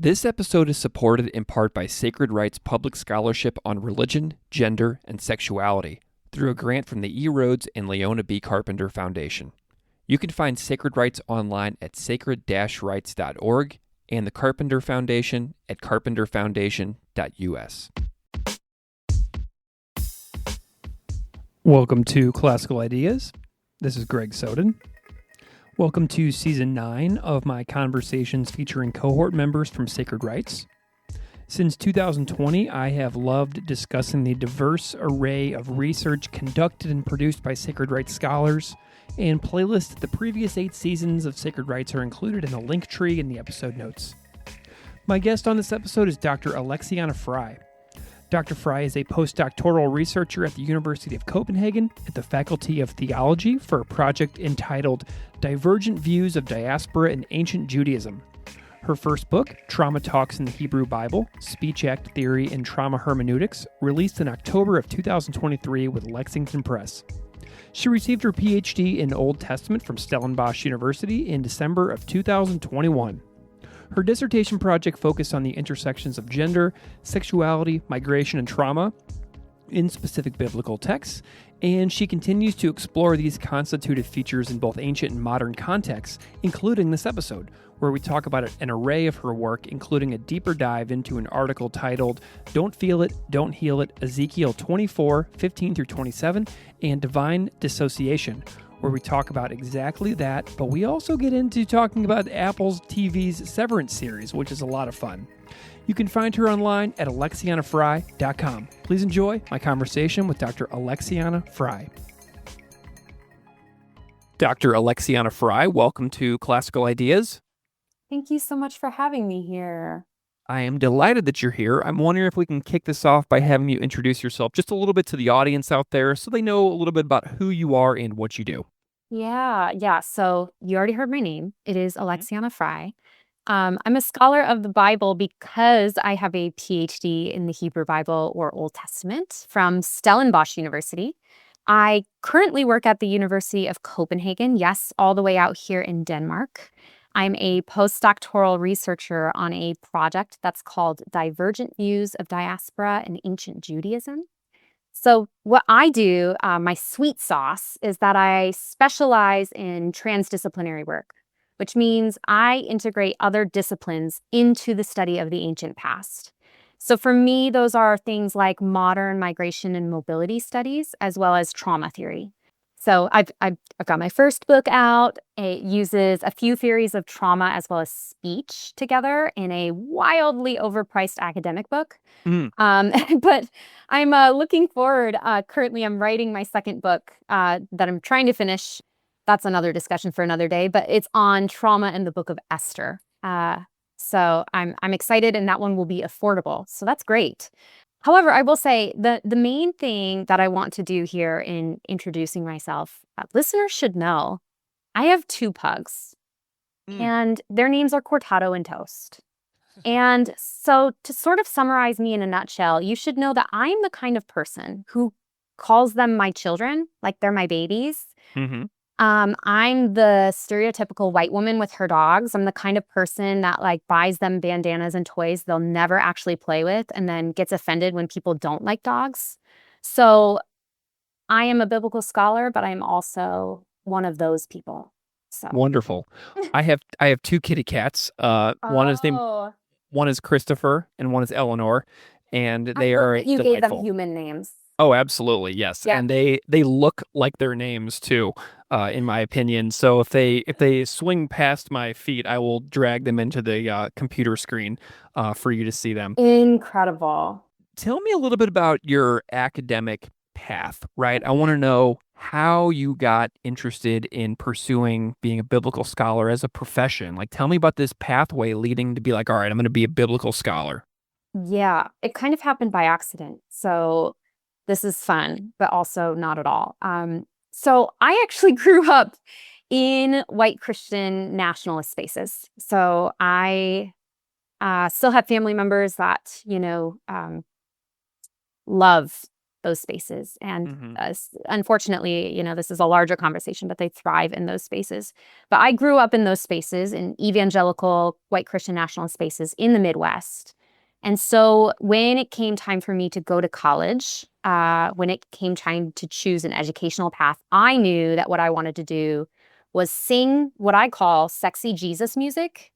This episode is supported in part by Sacred Wright's public scholarship on religion, gender, and sexuality through a grant from the E. Rhodes and Leona B. Carpenter Foundation. You can find Sacred Wrights online at sacred-rights.org and the Carpenter Foundation at carpenterfoundation.us. Welcome to Classical Ideas. This is Greg Soden. Welcome to Season 9 of my conversations featuring cohort members from Sacred Wrights. Since 2020, I have loved discussing the diverse array of research conducted and produced by Sacred Wrights scholars, and playlists of the previous 8 seasons of Sacred Wrights are included in the link tree in the episode notes. My guest on this episode is Dr. Alexiana Fry. Dr. Fry is a postdoctoral researcher at the University of Copenhagen at the Faculty of Theology for a project entitled Divergent Views of Diaspora in Ancient Judaism. Her first book, Trauma Talks in the Hebrew Bible, Speech Act Theory and Trauma Hermeneutics, released in October of 2023 with Lexington Press. She received her Ph.D. in Old Testament from Stellenbosch University in December of 2021. Her dissertation project focused on the intersections of gender, sexuality, migration, and trauma in specific biblical texts, and she continues to explore these constitutive features in both ancient and modern contexts, including this episode, where we talk about an array of her work, including a deeper dive into an article titled Don't Feel It, Don't Heal It, Ezekiel 24, 15 through 27, and Divine Dissociation, where we talk about exactly that, but we also get into talking about Apple's TV's Severance series, which is a lot of fun. You can find her online at alexianafry.com. Please enjoy my conversation with Dr. Alexiana Fry. Dr. Alexiana Fry, welcome to Classical Ideas. Thank you so much for having me here. I am delighted that you're here. I'm wondering if we can kick this off by having you introduce yourself just a little bit to the audience out there so they know a little bit about who you are and what you do. Yeah. So you already heard my name. It is Alexiana Fry. I'm a scholar of the Bible because I have a Ph.D. in the Hebrew Bible or Old Testament from Stellenbosch University. I currently work at the University of Copenhagen, yes, all the way out here in Denmark. I'm a postdoctoral researcher on a project that's called Divergent Views of Diaspora in Ancient Judaism. So what I do, my sweet sauce, is that I specialize in transdisciplinary work, which means I integrate other disciplines into the study of the ancient past. So for me, those are things like modern migration and mobility studies, as well as trauma theory. So I've got my first book out. It uses a few theories of trauma as well as speech together in a wildly overpriced academic book. But I'm looking forward. Currently, I'm writing my second book that I'm trying to finish. That's another discussion for another day, but it's on trauma in the book of Esther. So I'm excited, and that one will be affordable. So that's great. However, I will say the main thing that I want to do here in introducing myself, listeners should know, I have 2 pugs, and their names are Cortado and Toast. And so to sort of summarize me in a nutshell, you should know that I'm the kind of person who calls them my children, like they're my babies. I'm the stereotypical white woman with her dogs. I'm the kind of person that buys them bandanas and toys they'll never actually play with and then gets offended when people don't like dogs. So I am a biblical scholar, but I'm also one of those people. So Wonderful. I have 2 kitty cats. One is Christopher and one is Eleanor, and they are you delightful. gave them human names. Oh, absolutely, yes. Yeah. And they look like their names too, in my opinion. So if they swing past my feet, I will drag them into the computer screen for you to see them. Incredible. Tell me a little bit about your academic path, right? I want to know how you got interested in pursuing being a biblical scholar as a profession. Tell me about this pathway leading to be all right, I'm going to be a biblical scholar. Yeah, it kind of happened by accident. So this is fun, but also not at all. So I actually grew up in white Christian nationalist spaces. So I still have family members that, love those spaces. And unfortunately, this is a larger conversation, but they thrive in those spaces. But I grew up in those spaces, in evangelical, white Christian nationalist spaces in the Midwest. And so when it came time for me to go to college, when it came time to choose an educational path, I knew that what I wanted to do was sing what I call sexy Jesus music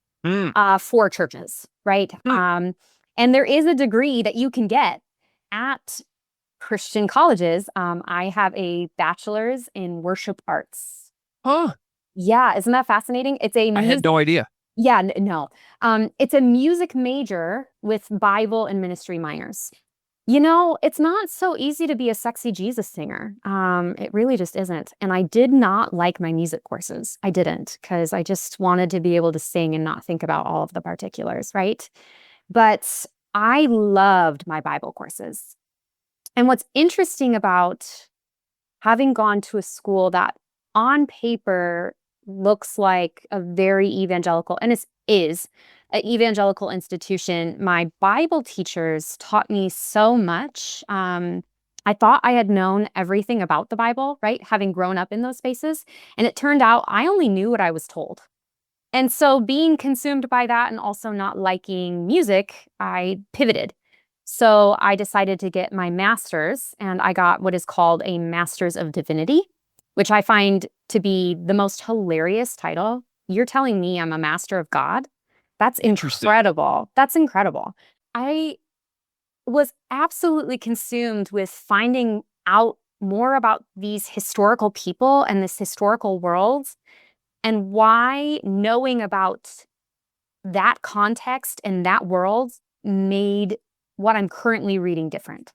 for churches, right? And there is a degree that you can get at Christian colleges. I have a bachelor's in worship arts. Huh. Yeah, isn't that fascinating? I had no idea. Yeah, no. It's a music major with Bible and ministry minors. It's not so easy to be a sexy Jesus singer. It really just isn't. And I did not like my music courses. I didn't, because I just wanted to be able to sing and not think about all of the particulars, right? But I loved my Bible courses. And what's interesting about having gone to a school that on paper looks like a very evangelical, and it is an evangelical institution, my Bible teachers taught me so much. I thought I had known everything about the Bible, right? Having grown up in those spaces. And it turned out I only knew what I was told. And so being consumed by that and also not liking music, I pivoted. So I decided to get my master's, and I got what is called a Master's of Divinity, which I find to be the most hilarious title. You're telling me I'm a master of God? That's incredible. That's incredible. I was absolutely consumed with finding out more about these historical people and this historical world, and why knowing about that context and that world made what I'm currently reading different.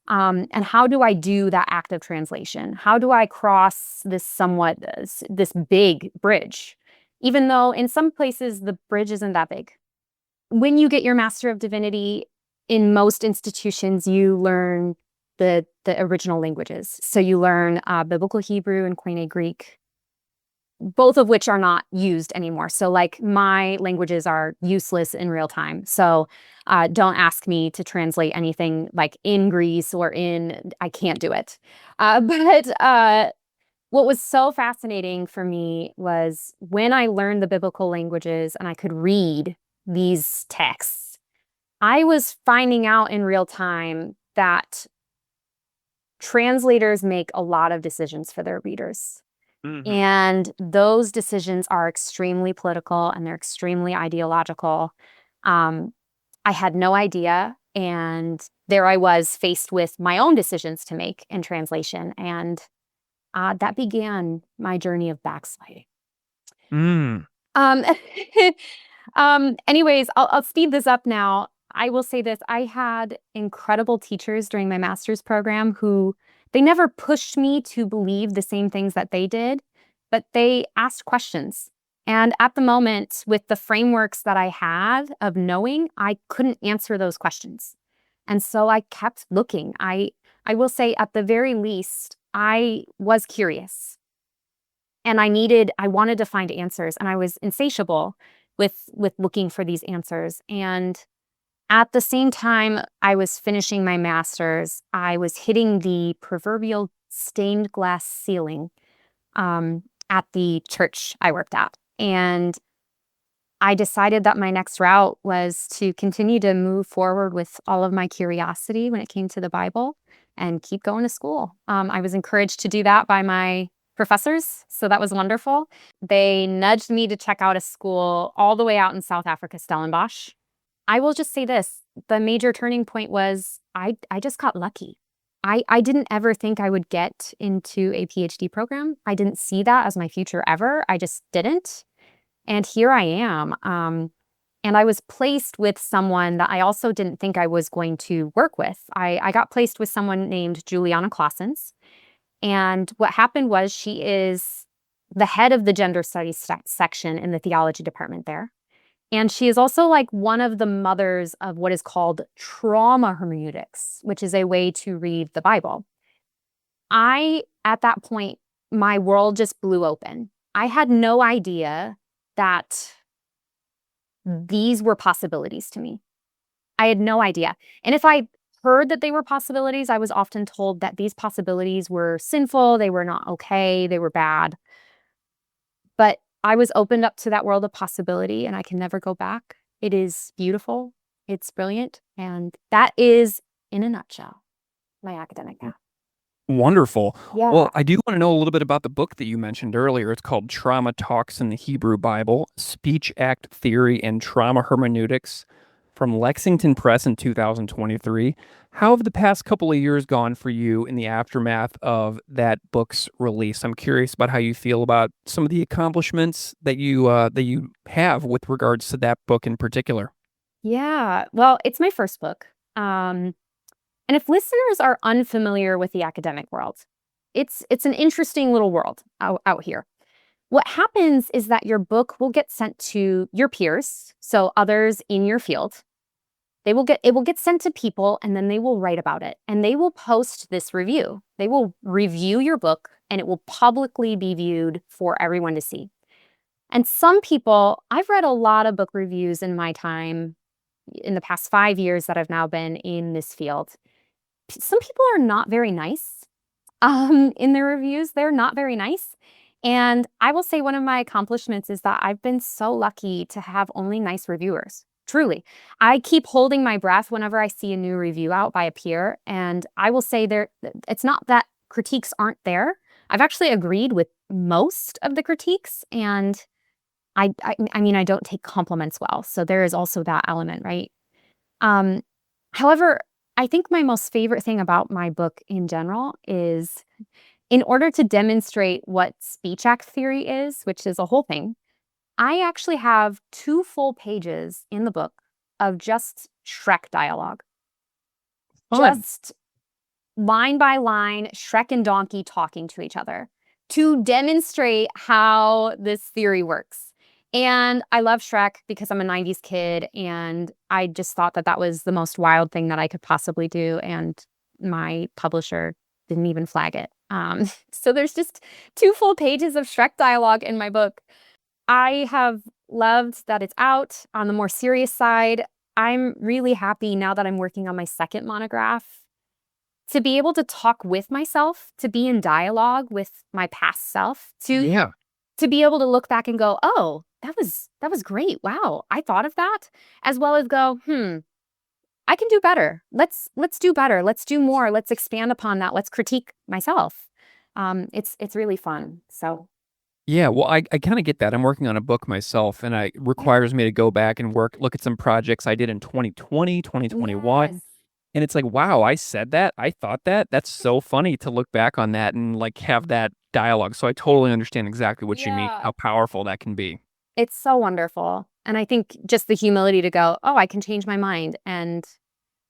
And how do I do that active translation? How do I cross this big bridge? Even though in some places the bridge isn't that big. When you get your Master of Divinity, in most institutions, you learn the original languages. So you learn Biblical Hebrew and Koine Greek, both of which are not used anymore. So like my languages are useless in real time. So don't ask me to translate anything like in Greece or I can't do it. But what was so fascinating for me was when I learned the biblical languages and I could read these texts, I was finding out in real time that translators make a lot of decisions for their readers. And those decisions are extremely political and they're extremely ideological. I had no idea. And there I was faced with my own decisions to make in translation. And that began my journey of backsliding. Anyways, I'll speed this up now. I will say this. I had incredible teachers during my master's program who they never pushed me to believe the same things that they did, but they asked questions. And at the moment, with the frameworks that I had of knowing, I couldn't answer those questions. And so I kept looking. I will say at the very least, I was curious. And I wanted to find answers. And I was insatiable with looking for these answers. And at the same time I was finishing my master's, I was hitting the proverbial stained glass ceiling at the church I worked at. And I decided that my next route was to continue to move forward with all of my curiosity when it came to the Bible and keep going to school. I was encouraged to do that by my professors, so that was wonderful. They nudged me to check out a school all the way out in South Africa, Stellenbosch. I will just say this, the major turning point was I just got lucky. I didn't ever think I would get into a PhD program. I didn't see that as my future ever. I just didn't. And here I am. And I was placed with someone that I also didn't think I was going to work with. I got placed with someone named Juliana Claessens. And what happened was she is the head of the gender studies section in the theology department there. And she is also like one of the mothers of what is called trauma hermeneutics, which is a way to read the Bible. At that point, my world just blew open. I had no idea that these were possibilities to me. I had no idea. And if I heard that they were possibilities. I was often told that these possibilities were sinful, they were not okay, they were bad. But I was opened up to that world of possibility, and I can never go back. It is beautiful, it's brilliant, and that is, in a nutshell, my academic path. Wonderful. Yeah. Well, I do want to know a little bit about the book that you mentioned earlier. It's called Trauma Talks in the Hebrew Bible, Speech Act Theory and Trauma Hermeneutics, from Lexington Press in 2023. How have the past couple of years gone for you in the aftermath of that book's release? I'm curious about how you feel about some of the accomplishments that you have with regards to that book in particular. Yeah. Well, it's my first book. And if listeners are unfamiliar with the academic world, it's an interesting little world out here. What happens is that your book will get sent to your peers, so others in your field. It will get sent to people, and then they will write about it, and they will post this review. They will review your book, and it will publicly be viewed for everyone to see. And some people, I've read a lot of book reviews in my time, in the past 5 years that I've now been in this field. Some people are not very nice in their reviews. They're not very nice. And I will say one of my accomplishments is that I've been so lucky to have only nice reviewers. Truly. I keep holding my breath whenever I see a new review out by a peer. And I will say it's not that critiques aren't there. I've actually agreed with most of the critiques. And I mean, I don't take compliments well. So there is also that element, right? However, I think my most favorite thing about my book in general is, in order to demonstrate what speech act theory is, which is a whole thing, I actually have 2 full pages in the book of just Shrek dialogue. Fun. Just line by line, Shrek and Donkey talking to each other to demonstrate how this theory works. And I love Shrek because I'm a 90s kid, and I just thought that that was the most wild thing that I could possibly do, and my publisher didn't even flag it. So there's just 2 full pages of Shrek dialogue in my book. I have loved that it's out. On the more serious side, I'm really happy now that I'm working on my second monograph to be able to talk with myself, to be in dialogue with my past self, to be able to look back and go, oh, that was great. Wow, I thought of that. As well as go, I can do better. Let's do better. Let's do more. Let's expand upon that. Let's critique myself. It's really fun. So Yeah, well, I kind of get that. I'm working on a book myself, and it requires me to go back and look at some projects I did in 2020, 2021. yes. And it's like, wow, I said that. I thought that. That's so funny to look back on that and like have that dialogue. So I totally understand exactly what you mean, Yeah. how powerful that can be. It's so wonderful. And I think just the humility to go, oh, I can change my mind. And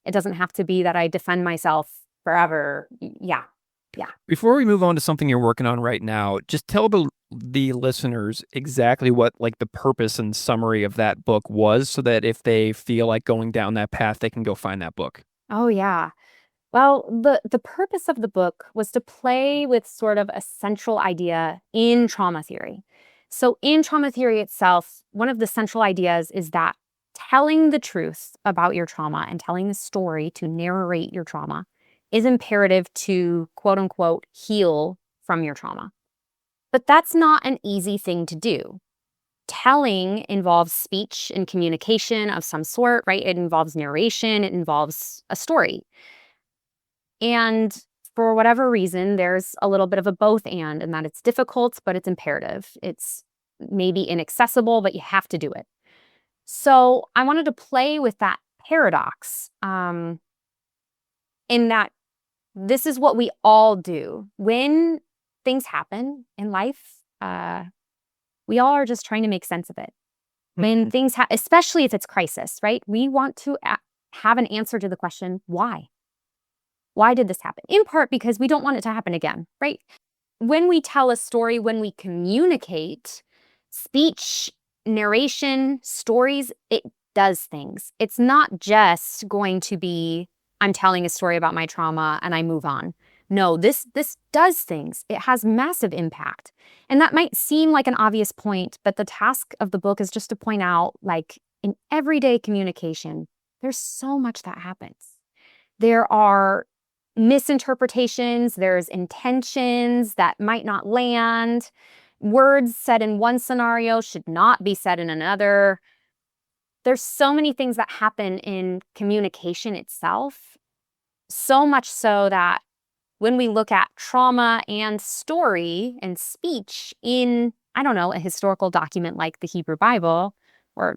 it doesn't have to be that I defend myself forever. Yeah. Before we move on to something you're working on right now, just tell the listeners exactly what like the purpose and summary of that book was, so that if they feel like going down that path, they can go find that book. Oh, yeah. Well, the purpose of the book was to play with sort of a central idea in trauma theory. So in trauma theory itself, one of the central ideas is that telling the truth about your trauma and telling the story to narrate your trauma is imperative to, quote unquote, heal from your trauma. But that's not an easy thing to do. Telling involves speech and communication of some sort, right? It involves narration, it involves a story. And for whatever reason, there's a little bit of a both and that it's difficult, but it's imperative. It's maybe inaccessible, but you have to do it. So I wanted to play with that paradox in that this is what we all do. When things happen in life, we all are just trying to make sense of it. When things especially if it's crisis, right? We want to have an answer to the question, why? Why did this happen? In part because we don't want it to happen again, right? When we tell a story, when we communicate, speech, narration, stories, it does things. It's not just going to be, I'm telling a story about my trauma and I move on. No, this does things. It has massive impact. And that might seem like an obvious point, but the task of the book is just to point out, like, in everyday communication, there's so much that happens. there are misinterpretations, there's intentions that might not land. Words said in one scenario should not be said in another. There's so many things that happen in communication itself, so much so that when we look at trauma and story and speech in, I don't know, a historical document like the Hebrew Bible, or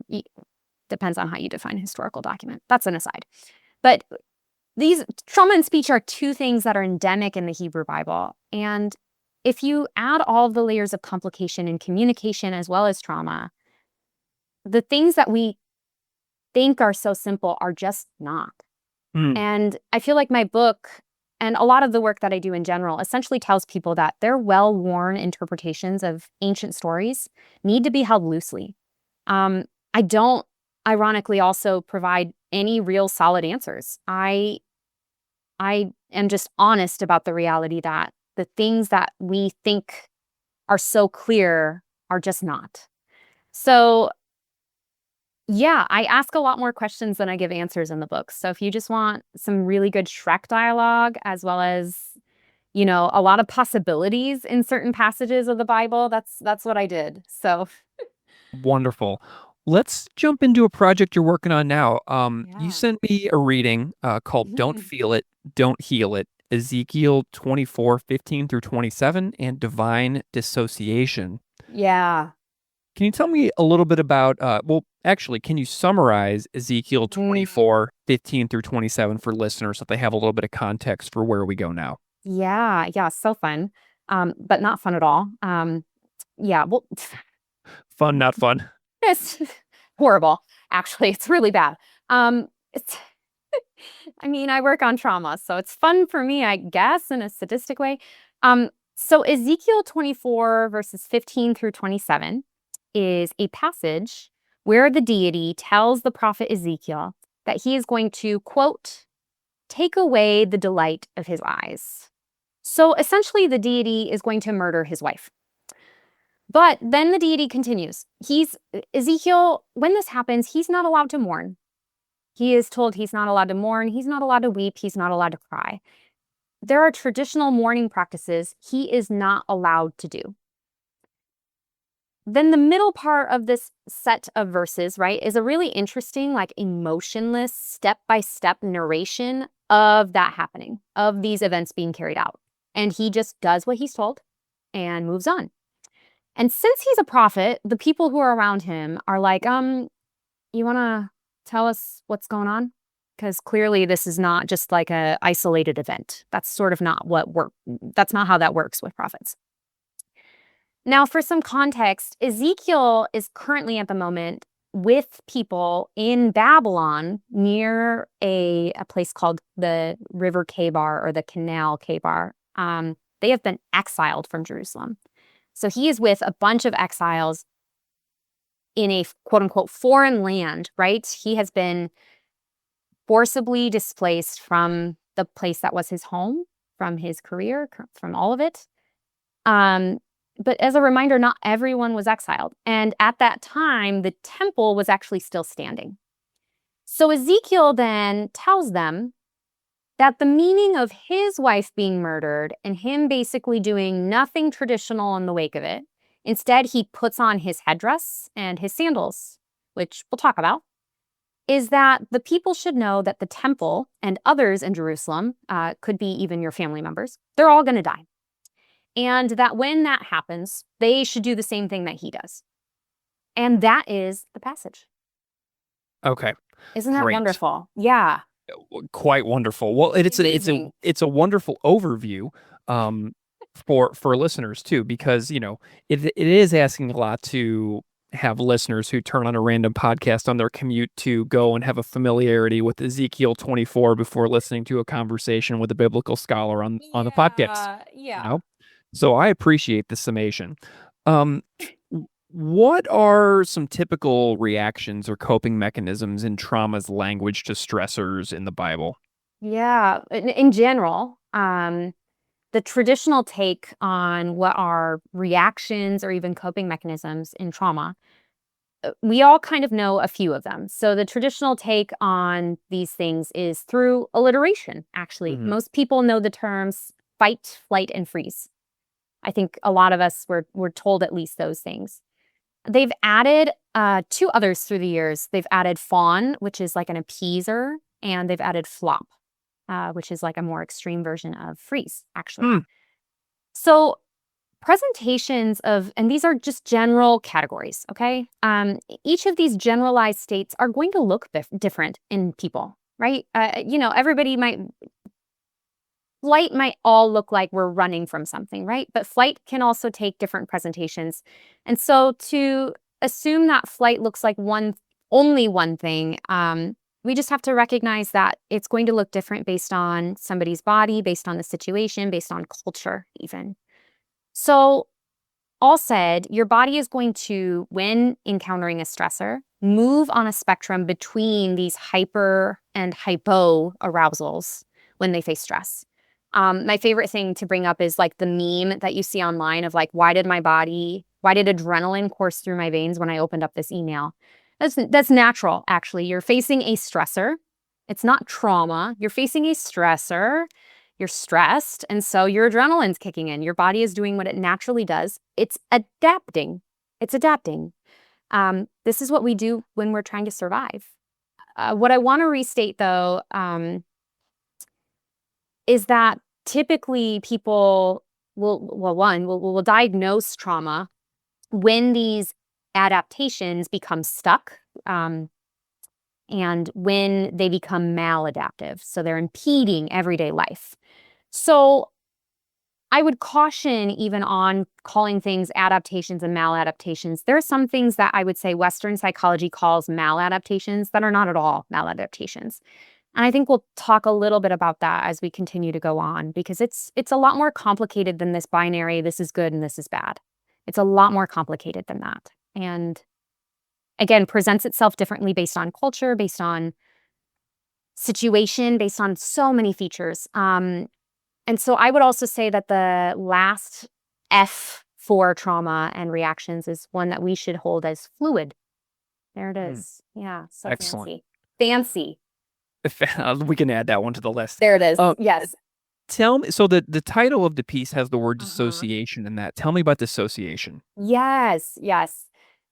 depends on how you define historical document. That's an aside. But these trauma and speech are two things that are endemic in the Hebrew Bible. And if you add all of the layers of complication in communication as well as trauma, the things that we think are so simple are just not. And I feel like my book and a lot of the work that I do in general essentially tells people that their well-worn interpretations of ancient stories need to be held loosely. I don't, ironically, also provide any real solid answers. I am just honest about the reality that the things that we think are so clear are just not. So yeah, I ask a lot more questions than I give answers in the book. So if you just want some really good Shrek dialogue, as well as, you know, a lot of possibilities in certain passages of the Bible, that's what I did. So Wonderful. Let's jump into a project you're working on now. Yeah. You sent me a reading called Don't Feel It, Don't Heal It, Ezekiel 24:15 through 27, and Divine Dissociation. Yeah. Can you tell me a little bit about, well, actually, can you summarize Ezekiel 24:15 through 27 for listeners so they have a little bit of context for where we go now? Yeah, so fun. But not fun at all. Yeah, well, Fun, not fun. it's horrible, actually. It's really bad. It's I mean, I work on trauma, so it's fun for me, I guess, in a sadistic way. So Ezekiel 24, verses 15 through 27 is a passage where the deity tells the prophet Ezekiel that he is going to, quote, take away the delight of his eyes. So essentially, the deity is going to murder his wife. But then the deity continues. Ezekiel, when this happens, he's not allowed to mourn. He is told he's not allowed to mourn, he's not allowed to weep, he's not allowed to cry. There are traditional mourning practices he is not allowed to do. Then the middle part of this set of verses, right, is a really interesting, like emotionless, step-by-step narration of that happening, of these events being carried out. And he just does what he's told and moves on. And since he's a prophet, the people who are around him are like, you want to tell us what's going on? Because clearly this is not just like a isolated event. That's sort of not that's not how that works with prophets. Now, for some context, Ezekiel is currently at the moment with people in Babylon near a place called the River Kebar or the Canal Kebar. They have been exiled from Jerusalem. So he is with a bunch of exiles in a quote unquote foreign land, right? He has been forcibly displaced from the place that was his home, from his career, from all of it. But as a reminder, not everyone was exiled. And at that time, the temple was actually still standing. So Ezekiel then tells them that the meaning of his wife being murdered and him basically doing nothing traditional in the wake of it, instead he puts on his headdress and his sandals, which we'll talk about, is that the people should know that the temple and others in Jerusalem, could be even your family members, they're all going to die. And that when that happens, they should do the same thing that he does. And that is the passage. Okay. Isn't that Great. wonderful? Yeah. Quite wonderful. Well, it's a wonderful overview for listeners too, because it is asking a lot to have listeners who turn on a random podcast on their commute to go and have a familiarity with Ezekiel 24 before listening to a conversation with a biblical scholar on the podcast. Yeah. So I appreciate the summation. What are some typical reactions or coping mechanisms in trauma's language to stressors in the Bible? Yeah. In general, the traditional take on what are reactions or even coping mechanisms in trauma we all kind of know a few of them. So the traditional take on these things is through alliteration, actually. Most people know the terms fight, flight, and freeze. I think a lot of us were told at least those things. They've added 2 others through the years. They've added fawn, which is like an appeaser, and they've added flop, which is like a more extreme version of freeze, actually. So presentations of, and these are just general categories, okay? Each of these generalized states are going to look different in people, right? Flight might all look like we're running from something, right? But flight can also take different presentations. And so to assume that flight looks like only one thing, we just have to recognize that it's going to look different based on somebody's body, based on the situation, based on culture even. So all said, your body is going to, when encountering a stressor, move on a spectrum between these hyper and hypo arousals when they face stress. My favorite thing to bring up is like the meme that you see online of like, why did adrenaline course through my veins when I opened up this email? That's natural, actually. You're facing a stressor. It's not trauma. You're facing a stressor. You're stressed, and so your adrenaline's kicking in. Your body is doing what it naturally does. It's adapting. This is what we do when we're trying to survive. What I want to restate, though, is that typically people will diagnose trauma when these adaptations become stuck, and when they become maladaptive. So they're impeding everyday life. So I would caution even on calling things adaptations and maladaptations. There are some things that I would say Western psychology calls maladaptations that are not at all maladaptations. And I think we'll talk a little bit about that as we continue to go on, because it's a lot more complicated than this binary, this is good and this is bad. It's a lot more complicated than that. And again, presents itself differently based on culture, based on situation, based on so many features. And so I would also say that the last F for trauma and reactions is one that we should hold as fluid. There it is. Yeah. So Excellent. Fancy. We can add that one to the list. There it is. Yes. Tell me, so the title of the piece has the word dissociation in that. Tell me about dissociation. Yes.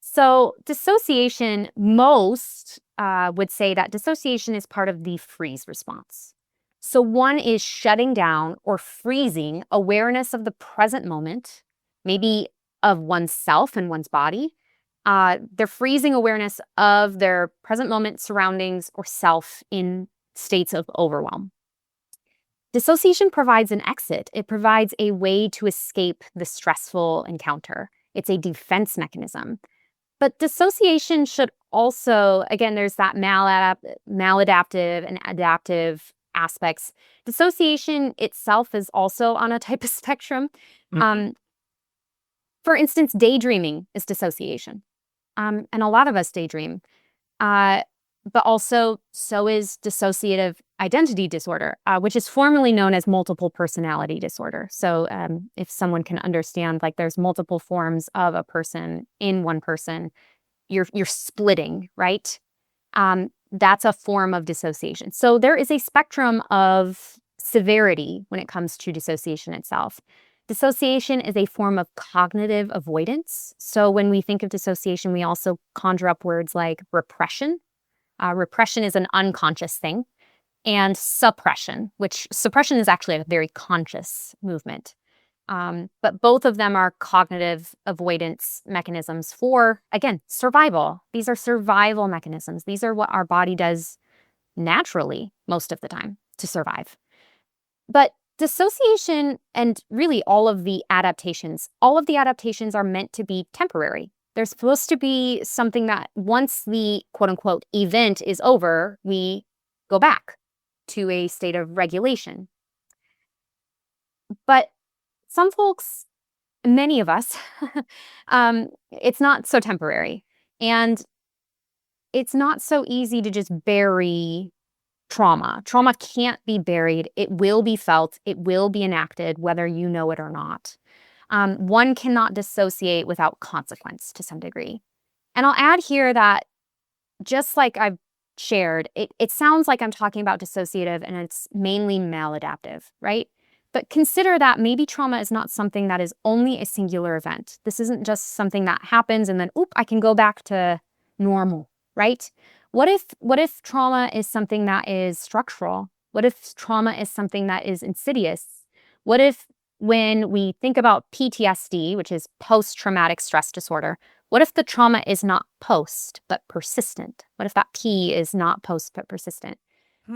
So dissociation, most would say that dissociation is part of the freeze response. So one is shutting down or freezing awareness of the present moment, maybe of oneself and one's body. They're freezing awareness of their present moment, surroundings, or self in states of overwhelm. Dissociation provides an exit. It provides a way to escape the stressful encounter. It's a defense mechanism. But dissociation should also, again, there's that maladaptive and adaptive aspects. Dissociation itself is also on a type of spectrum. For instance, daydreaming is dissociation. And a lot of us daydream. But also, so is dissociative identity disorder, which is formally known as multiple personality disorder. So if someone can understand, like there's multiple forms of a person in one person, you're splitting, right? That's a form of dissociation. So there is a spectrum of severity when it comes to dissociation itself. Dissociation is a form of cognitive avoidance. So when we think of dissociation, we also conjure up words like repression. Repression is an unconscious thing. And suppression, which suppression is actually a very conscious movement. But both of them are cognitive avoidance mechanisms for, again, survival. These are survival mechanisms. These are what our body does naturally most of the time to survive. But dissociation and really all of the adaptations are meant to be temporary. They're supposed to be something that once the quote unquote event is over, we go back to a state of regulation. But some folks, many of us, it's not so temporary. And it's not so easy to just bury trauma. Trauma can't be buried. It will be felt. It will be enacted, whether you know it or not. One cannot dissociate without consequence to some degree. And I'll add here that just like I've shared, it sounds like I'm talking about dissociative and it's mainly maladaptive, right? But consider that maybe trauma is not something that is only a singular event. This isn't just something that happens and then, I can go back to normal, right? What if trauma is something that is structural? What if trauma is something that is insidious? What if when we think about PTSD, which is post-traumatic stress disorder, what if the trauma is not post, but persistent? What if that P is not post, but persistent?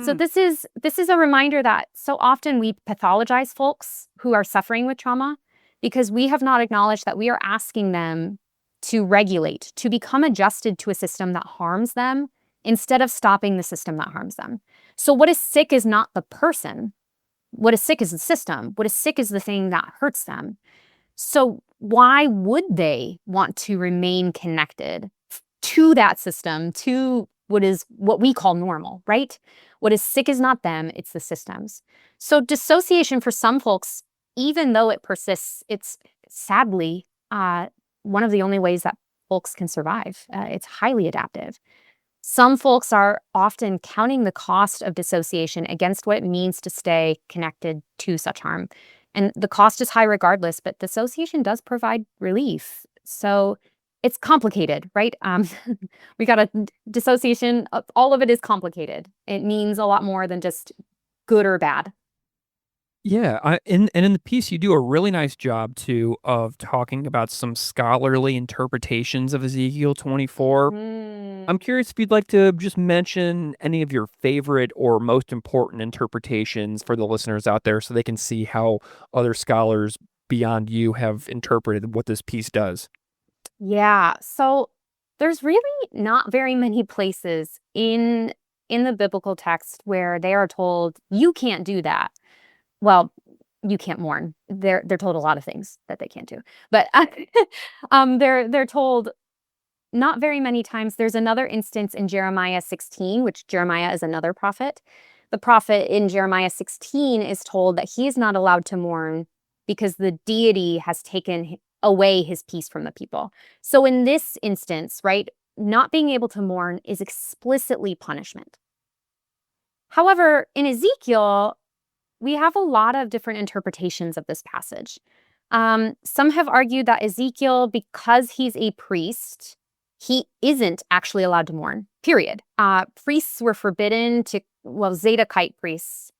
So this is a reminder that so often we pathologize folks who are suffering with trauma because we have not acknowledged that we are asking them to regulate, to become adjusted to a system that harms them instead of stopping the system that harms them. So what is sick is not the person. What is sick is the system. What is sick is the thing that hurts them. So why would they want to remain connected to that system, to what we call normal, right? What is sick is not them, it's the systems. So dissociation for some folks, even though it persists, it's sadly one of the only ways that folks can survive. It's highly adaptive. Some folks are often counting the cost of dissociation against what it means to stay connected to such harm. And the cost is high regardless, but dissociation does provide relief. So it's complicated, right? We got a dissociation, all of it is complicated. It means a lot more than just good or bad. Yeah, in the piece, you do a really nice job, too, of talking about some scholarly interpretations of Ezekiel 24. I'm curious if you'd like to just mention any of your favorite or most important interpretations for the listeners out there so they can see how other scholars beyond you have interpreted what this piece does. Yeah, so there's really not very many places in the biblical text where they are told, you can't do that. Well, you can't mourn. They're told a lot of things that they can't do. But they're told not very many times. There's another instance in Jeremiah 16, which Jeremiah is another prophet. The prophet in Jeremiah 16 is told that he is not allowed to mourn because the deity has taken away his peace from the people. So in this instance, right, not being able to mourn is explicitly punishment. However, in Ezekiel, we have a lot of different interpretations of this passage. Some have argued that Ezekiel, because he's a priest, he isn't actually allowed to mourn, period. Priests were forbidden to, Zadokite priests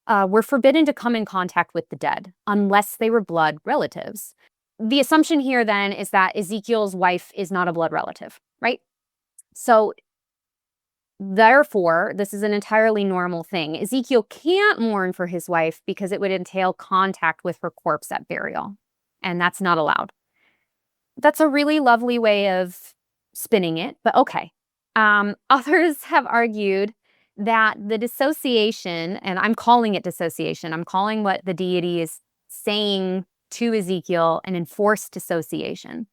were forbidden to come in contact with the dead unless they were blood relatives. The assumption here then is that Ezekiel's wife is not a blood relative, right? So therefore, this is an entirely normal thing. Ezekiel can't mourn for his wife because it would entail contact with her corpse at burial, and that's not allowed. That's a really lovely way of spinning it, but okay. Others have argued that the dissociation, and I'm calling it dissociation, I'm calling what the deity is saying to Ezekiel an enforced dissociation.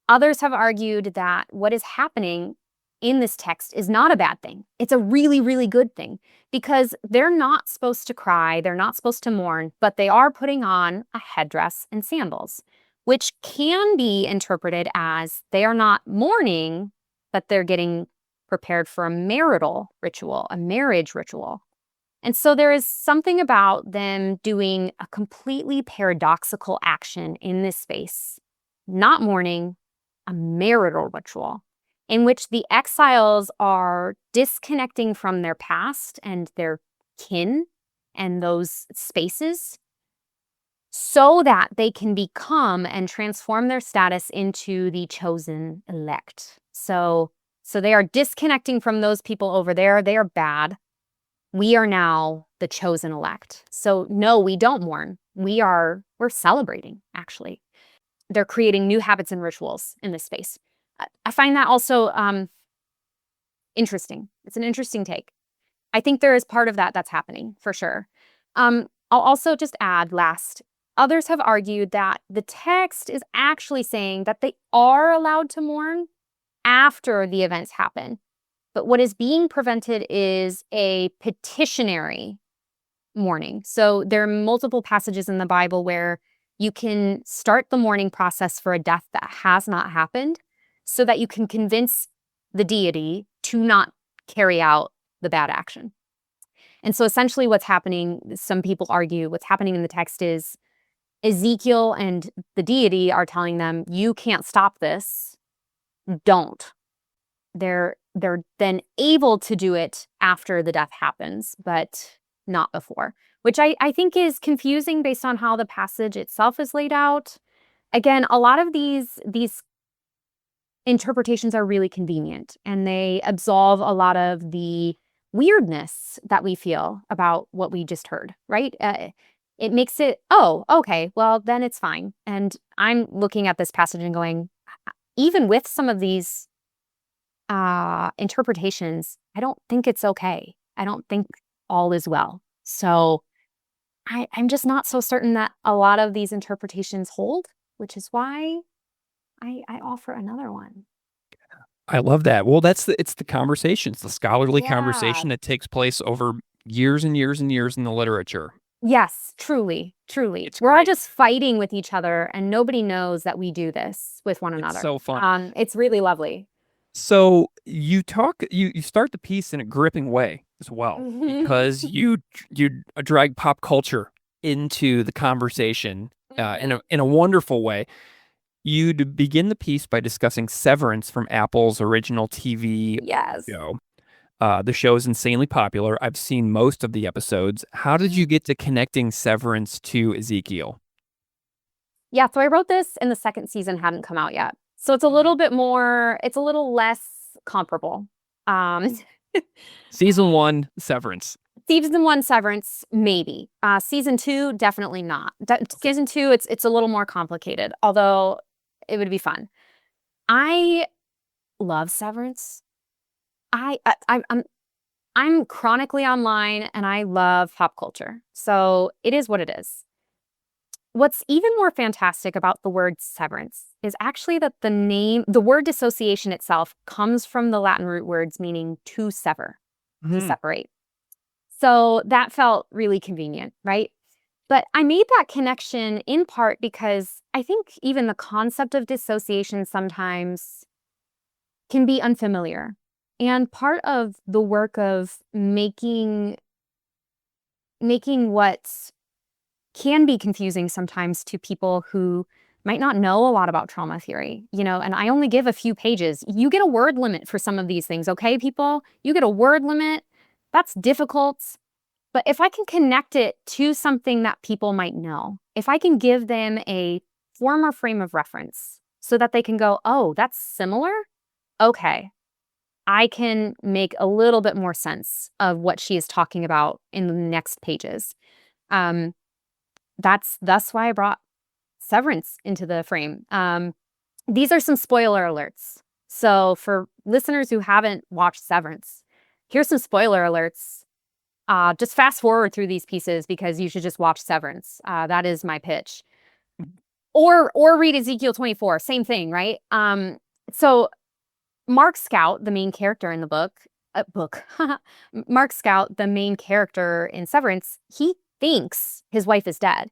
Others have argued that what is happening in this text is not a bad thing. It's a really, really good thing because they're not supposed to cry, they're not supposed to mourn, but they are putting on a headdress and sandals, which can be interpreted as they are not mourning, but they're getting prepared for a marital ritual, a marriage ritual. And so there is something about them doing a completely paradoxical action in this space, not mourning, a marital ritual, in which the exiles are disconnecting from their past and their kin and those spaces so that they can become and transform their status into the chosen elect. So they are disconnecting from those people over there. They are bad. We are now the chosen elect. So no, we don't mourn. We're celebrating, actually. They're creating new habits and rituals in this space. I find that also interesting. It's an interesting take. I think there is part of that that's happening, for sure. I'll also just add last, others have argued that the text is actually saying that they are allowed to mourn after the events happen. But what is being prevented is a petitionary mourning. So there are multiple passages in the Bible where you can start the mourning process for a death that has not happened. so that you can convince the deity to not carry out the bad action. And so essentially what's happening, some people argue, what's happening in the text is Ezekiel and the deity are telling them, you can't stop this, don't. They're then able to do it after the death happens, but not before, which I think is confusing based on how the passage itself is laid out. Again, a lot of these interpretations are really convenient, and they absolve a lot of the weirdness that we feel about what we just heard, right? It makes it, oh, okay, well, then it's fine. And I'm looking at this passage and going, even with some of these interpretations, I don't think it's okay. I don't think all is well. So I'm just not so certain that a lot of these interpretations hold, which is why I offer another one. I love that. Well, it's the conversations, the scholarly Yeah. conversation that takes place over years and years and years in the literature. Yes, truly. It's We're all great. just fighting with each other, and nobody knows that we do this with one another. It's so fun. It's really lovely. So you start the piece in a gripping way as well, because you drag pop culture into the conversation in a wonderful way. You begin the piece by discussing Severance from Apple's original TV Yes. show. The show is insanely popular. I've seen most of the episodes. How did you get to connecting Severance to Ezekiel? Yeah, so I wrote this and the second season hadn't come out yet. So it's a little bit more, it's a little less comparable. Season 1, Severance. Season 1, Severance, maybe. Season 2, definitely not. Season 2, it's a little more complicated, although it would be fun. I love Severance. I'm chronically online, and I love pop culture. So it is what it is. What's even more fantastic about the word severance is actually that the word dissociation itself comes from the Latin root words meaning to sever, to separate. So that felt really convenient, right? But I made that connection in part because I think even the concept of dissociation sometimes can be unfamiliar. And part of the work of making what can be confusing sometimes to people who might not know a lot about trauma theory, and I only give a few pages. You get a word limit for some of these things, okay, people? You get a word limit. That's difficult. But if I can connect it to something that people might know, if I can give them a form or frame of reference so that they can go, oh, that's similar? Okay. I can make a little bit more sense of what she is talking about in the next pages. That's why I brought Severance into the frame. These are some spoiler alerts. So for listeners who haven't watched Severance, here's some spoiler alerts. Just fast forward through these pieces because you should just watch Severance. That is my pitch. Or read Ezekiel 24, same thing, right? So Mark Scout, the main character in the book, Mark Scout, the main character in Severance, he thinks his wife is dead.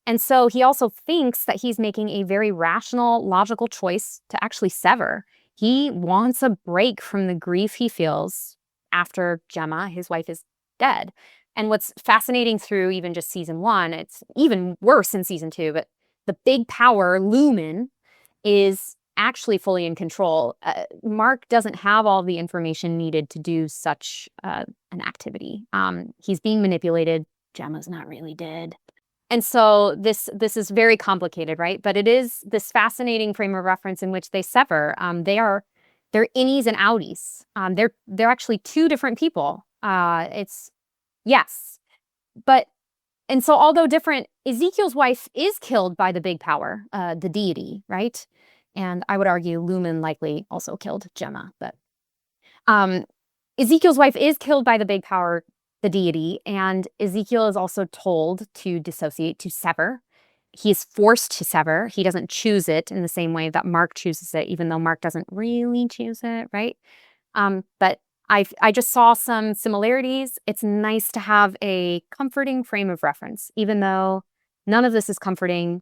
And so he also thinks that he's making a very rational, logical choice to actually sever. He wants a break from the grief he feels after Gemma, his wife, is dead. And what's fascinating through even just season 1, it's even worse in season 2, but the big power, Lumen, is actually fully in control. Mark doesn't have all the information needed to do such an activity. He's being manipulated. Gemma's not really dead. And so this is very complicated, right? But it is this fascinating frame of reference in which they sever. They're innies and outies. They're actually two different people. And so although different, Ezekiel's wife is killed by the big power, the deity, right? And I would argue Lumen likely also killed Gemma, but Ezekiel's wife is killed by the big power, the deity, and Ezekiel is also told to dissociate, to sever. He is forced to sever. He doesn't choose it in the same way that Mark chooses it, even though Mark doesn't really choose it, right? But I just saw some similarities. It's nice to have a comforting frame of reference, even though none of this is comforting.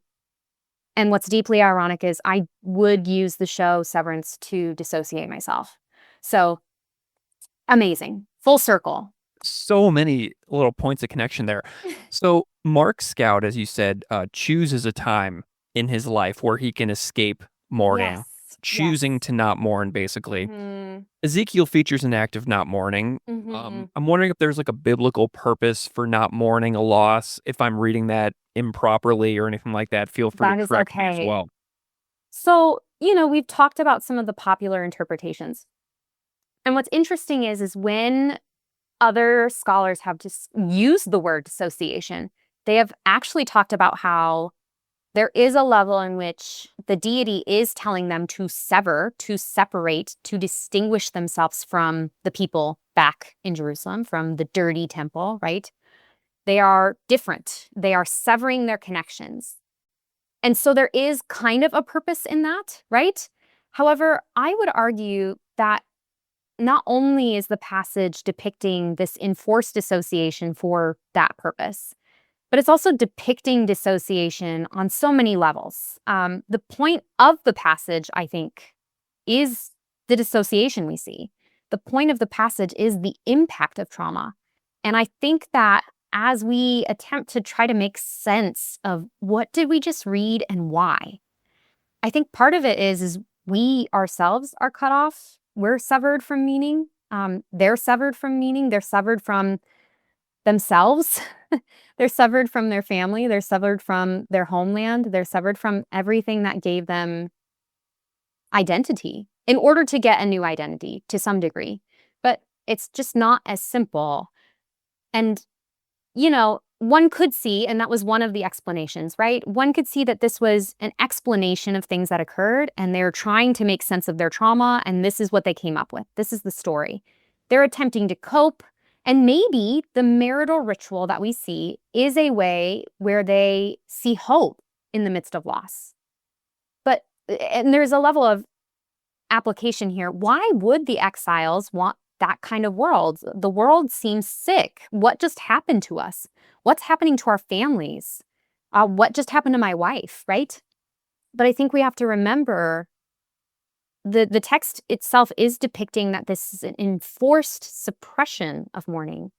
And what's deeply ironic is I would use the show Severance to dissociate myself. So amazing. Full circle. So many little points of connection there. So Mark Scout, as you said, chooses a time in his life where he can escape mourning, choosing to not mourn, basically. Ezekiel features an act of not mourning. I'm wondering if there's like a biblical purpose for not mourning a loss. If I'm reading that improperly or anything like that, feel free to correct me as well. So, we've talked about some of the popular interpretations. And what's interesting is when other scholars have just used the word dissociation, they have actually talked about how there is a level in which the deity is telling them to sever, to separate, to distinguish themselves from the people back in Jerusalem, from the dirty temple, right? They are different. They are severing their connections. And so there is kind of a purpose in that, right? However, I would argue that not only is the passage depicting this enforced dissociation for that purpose, but it's also depicting dissociation on so many levels. The point of the passage, I think, is the dissociation we see. The point of the passage is the impact of trauma. And I think that as we attempt to try to make sense of what did we just read and why, I think part of it is we ourselves are cut off. We're severed from meaning. They're severed from meaning. They're severed from themselves. They're severed from their family. They're severed from their homeland. They're severed from everything that gave them identity in order to get a new identity to some degree. But it's just not as simple. And, one could see, and that was one of the explanations, right? One could see that this was an explanation of things that occurred, and they're trying to make sense of their trauma, and this is what they came up with. This is the story. They're attempting to cope, and maybe the marital ritual that we see is a way where they see hope in the midst of loss. And there's a level of application here. Why would the exiles want that kind of world? The world seems sick. What just happened to us? What's happening to our families? What just happened to my wife, right? But I think we have to remember the text itself is depicting that this is an enforced suppression of mourning,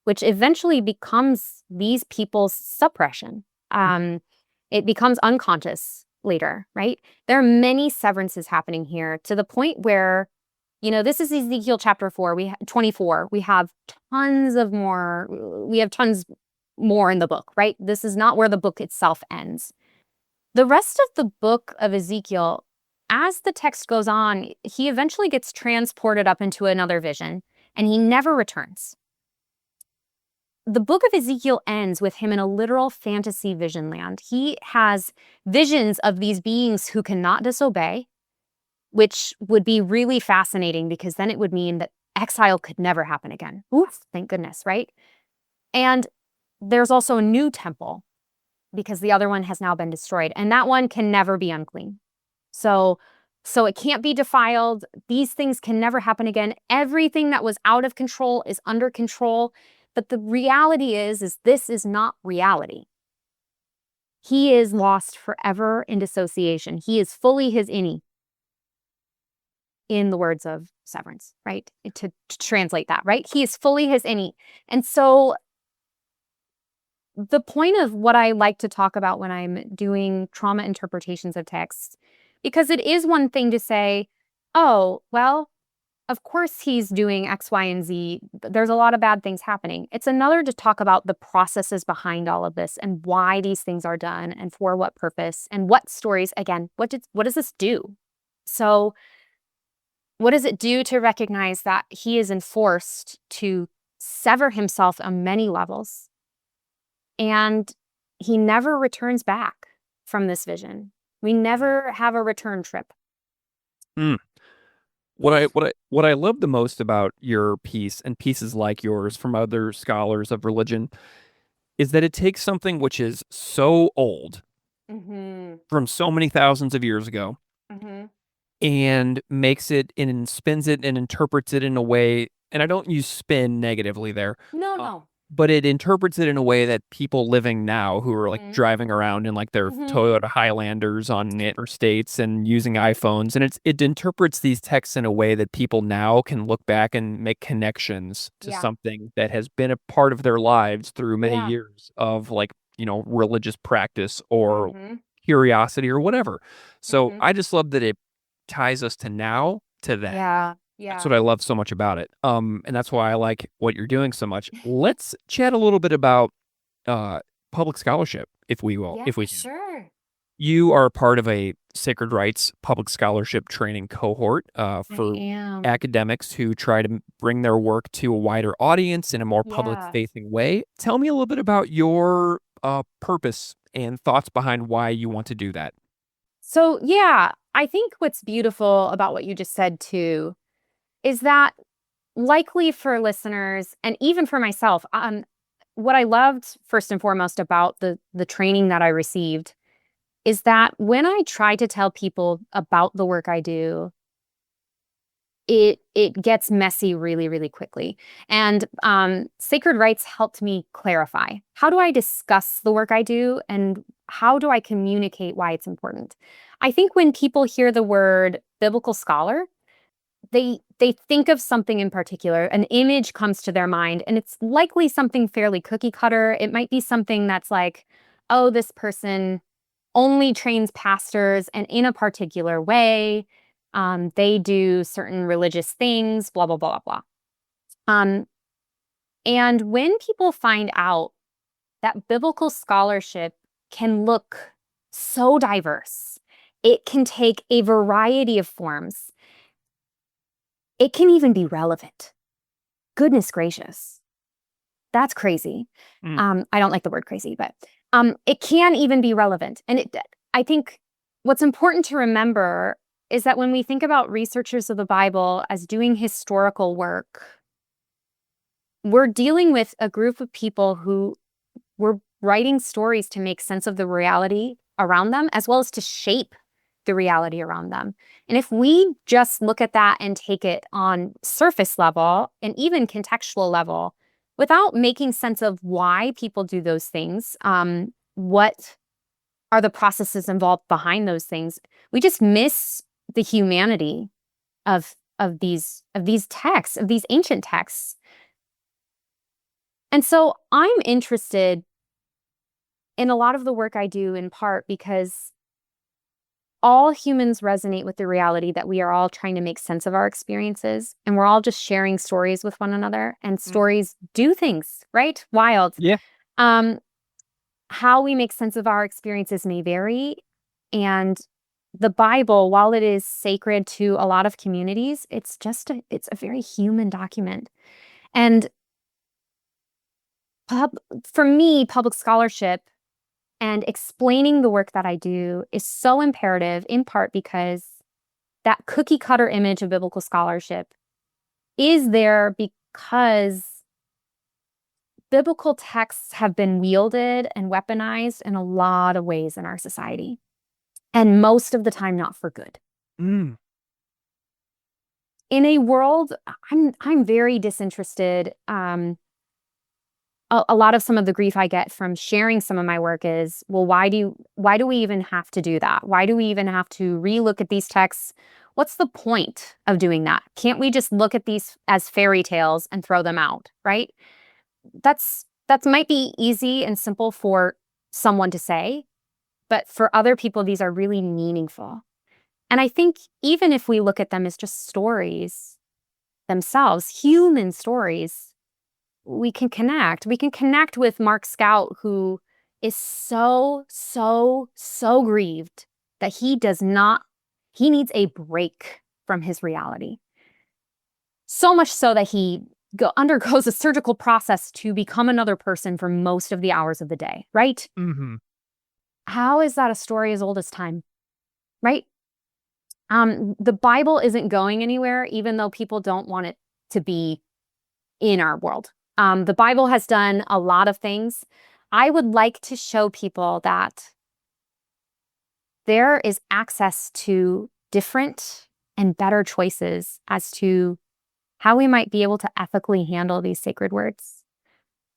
which eventually becomes these people's suppression. It becomes unconscious later, right? There are many severances happening here to the point where, this is Ezekiel chapter 24. We have tons more in the book, right? This is not where the book itself ends. The rest of the book of Ezekiel, as the text goes on, he eventually gets transported up into another vision, and he never returns. The book of Ezekiel ends with him in a literal fantasy vision land. He has visions of these beings who cannot disobey, which would be really fascinating because then it would mean that exile could never happen again. Oof, thank goodness, right? And there's also a new temple because the other one has now been destroyed, and that one can never be unclean. So it can't be defiled. These things can never happen again. Everything that was out of control is under control. But the reality is this is not reality. He is lost forever in dissociation. He is fully his innie, in the words of Severance, right? To translate that, right? He is fully his innie. And so the point of what I like to talk about when I'm doing trauma interpretations of texts, because it is one thing to say, oh, well, of course he's doing X, Y, and Z. There's a lot of bad things happening. It's another to talk about the processes behind all of this and why these things are done and for what purpose and what stories, again, what does this do? So what does it do to recognize that he is enforced to sever himself on many levels? And he never returns back from this vision. We never have a return trip. What I love the most about your piece and pieces like yours from other scholars of religion is that it takes something which is so old from so many thousands of years ago and makes it and spins it and interprets it in a way, and I don't use spin negatively there. No. but it interprets it in a way that people living now who are like driving around in like their Toyota Highlanders on interstates and using iPhones, and it interprets these texts in a way that people now can look back and make connections to something that has been a part of their lives through many years of like, religious practice or curiosity or whatever. So I just love that it ties us to now to that. Yeah. That's what I love so much about it. And that's why I like what you're doing so much. Let's chat a little bit about public scholarship, if we will. If we can. Sure. You are part of a Sacred Rights public scholarship training cohort for academics who try to bring their work to a wider audience in a more public-facing way. Tell me a little bit about your purpose and thoughts behind why you want to do that. So, I think what's beautiful about what you just said, too, is that likely for listeners and even for myself, what I loved first and foremost about the training that I received is that when I try to tell people about the work I do, it gets messy really, really quickly. And Sacred Rights helped me clarify. How do I discuss the work I do, and how do I communicate why it's important? I think when people hear the word biblical scholar, they think of something in particular. An image comes to their mind, and it's likely something fairly cookie cutter. It might be something that's like, oh, this person only trains pastors and in a particular way. They do certain religious things, blah, blah, blah, blah, blah. And when people find out that biblical scholarship can look so diverse, it can take a variety of forms. It can even be relevant. Goodness gracious. That's crazy. I don't like the word crazy, but it can even be relevant. And I think what's important to remember is that when we think about researchers of the Bible as doing historical work, we're dealing with a group of people who were writing stories to make sense of the reality around them, as well as to shape the reality around them. And if we just look at that and take it on surface level and even contextual level, without making sense of why people do those things, what are the processes involved behind those things, we just miss the humanity of these texts, of these ancient texts. And so I'm interested in a lot of the work I do in part because all humans resonate with the reality that we are all trying to make sense of our experiences, and we're all just sharing stories with one another, and stories do things, right? Wild. Yeah. How we make sense of our experiences may vary, and the Bible, while it is sacred to a lot of communities, it's a very human document. And for me, public scholarship and explaining the work that I do is so imperative, in part because that cookie cutter image of biblical scholarship is there because biblical texts have been wielded and weaponized in a lot of ways in our society, and most of the time not for good. In a world, I'm very disinterested. A lot of some of the grief I get from sharing some of my work is, well, why do we even have to do that? Why do we even have to relook at these texts? What's the point of doing that? Can't we just look at these as fairy tales and throw them out, right? That might be easy and simple for someone to say, but for other people, these are really meaningful. And I think even if we look at them as just stories themselves, human stories, we can connect. We can connect with Mark Scout, who is so, so, so grieved that he needs a break from his reality. So much so that he undergoes a surgical process to become another person for most of the hours of the day, right? How is that a story as old as time, right? The Bible isn't going anywhere, even though people don't want it to be in our world. The Bible has done a lot of things. I would like to show people that there is access to different and better choices as to how we might be able to ethically handle these sacred words.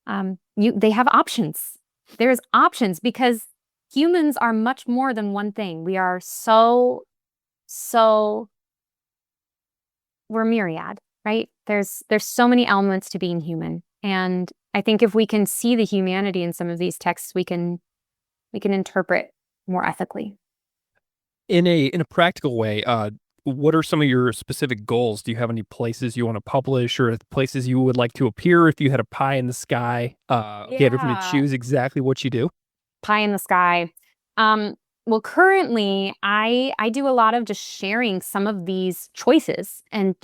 They have options. There's options because humans are much more than one thing. We are we're myriad, right? There's so many elements to being human. And I think if we can see the humanity in some of these texts, we can interpret more ethically. In a practical way, what are some of your specific goals? Do you have any places you want to publish or places you would like to appear if you had a pie in the sky? Get everyone to choose exactly what you do? Pie in the sky. Well, currently, I do a lot of just sharing some of these choices and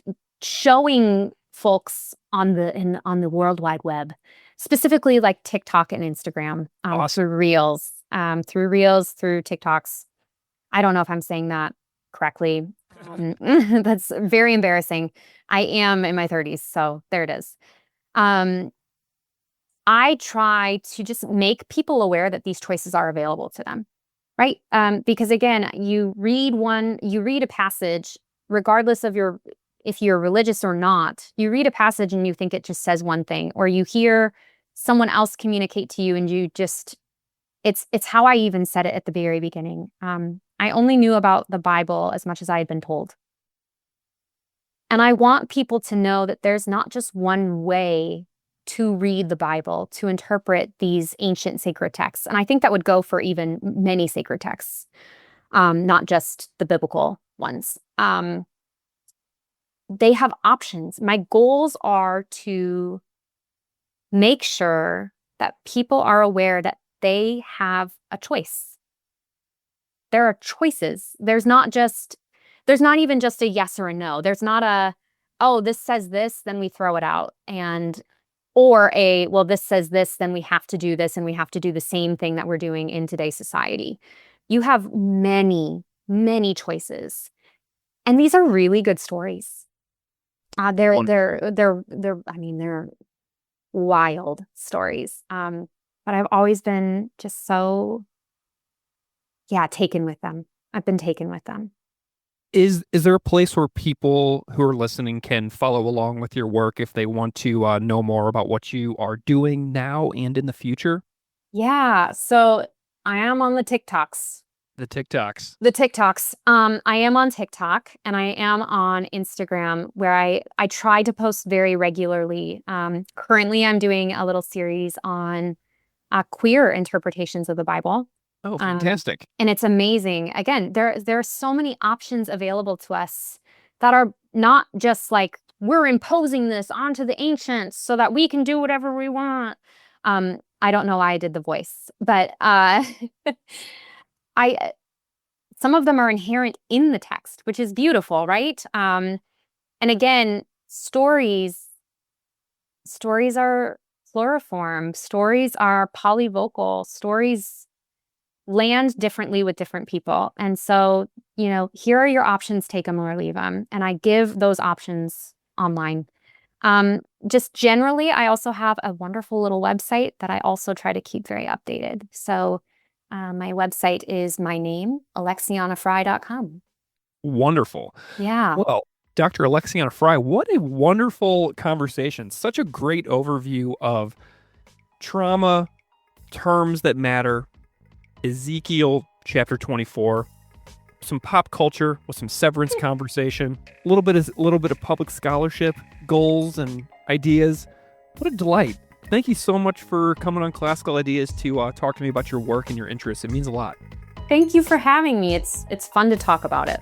showing folks on the World Wide Web, specifically like TikTok and Instagram, Awesome. through Reels, through TikToks. I don't know if I'm saying that correctly. That's very embarrassing. I am in my 30s, so there it is. I try to just make people aware that these choices are available to them, right? Because again, you read a passage, regardless of if you're religious or not, you read a passage and you think it just says one thing, or you hear someone else communicate to you and it's how I even said it at the very beginning. I only knew about the Bible as much as I had been told. And I want people to know that there's not just one way to read the Bible, to interpret these ancient sacred texts. And I think that would go for even many sacred texts, not just the biblical ones. They have options. My goals are to make sure that people are aware that they have a choice. There are choices. There's not even just a yes or a no. There's not oh, this says this, then we throw it out. Or well, this says this, then we have to do this, and we have to do the same thing that we're doing in today's society. You have many, many choices. And these are really good stories. They're wild stories. But I've always been just so, taken with them. I've been taken with them. Is there a place where people who are listening can follow along with your work if they want to know more about what you are doing now and in the future? Yeah, so I am on the TikToks. The TikToks. I am on TikTok and I am on Instagram, where I try to post very regularly. Currently, I'm doing a little series on queer interpretations of the Bible. Oh, fantastic. And it's amazing. Again, there are so many options available to us that are not just like, we're imposing this onto the ancients so that we can do whatever we want. I don't know why I did the voice, but some of them are inherent in the text, which is beautiful, right? And again, stories are pluriform. Stories are polyvocal. Stories land differently with different people. And so, here are your options, take them or leave them. And I give those options online. Just generally, I also have a wonderful little website that I also try to keep very updated. So my website is my name, alexianafry.com. Wonderful. Yeah. Well, Dr. Alexiana Fry, what a wonderful conversation. Such a great overview of trauma, terms that matter, Ezekiel chapter 24, some pop culture with some severance conversation, a little bit of public scholarship, goals and ideas. What a delight. Thank you so much for coming on Classical Ideas to talk to me about your work and your interests. It means a lot. Thank you for having me. It's fun to talk about it.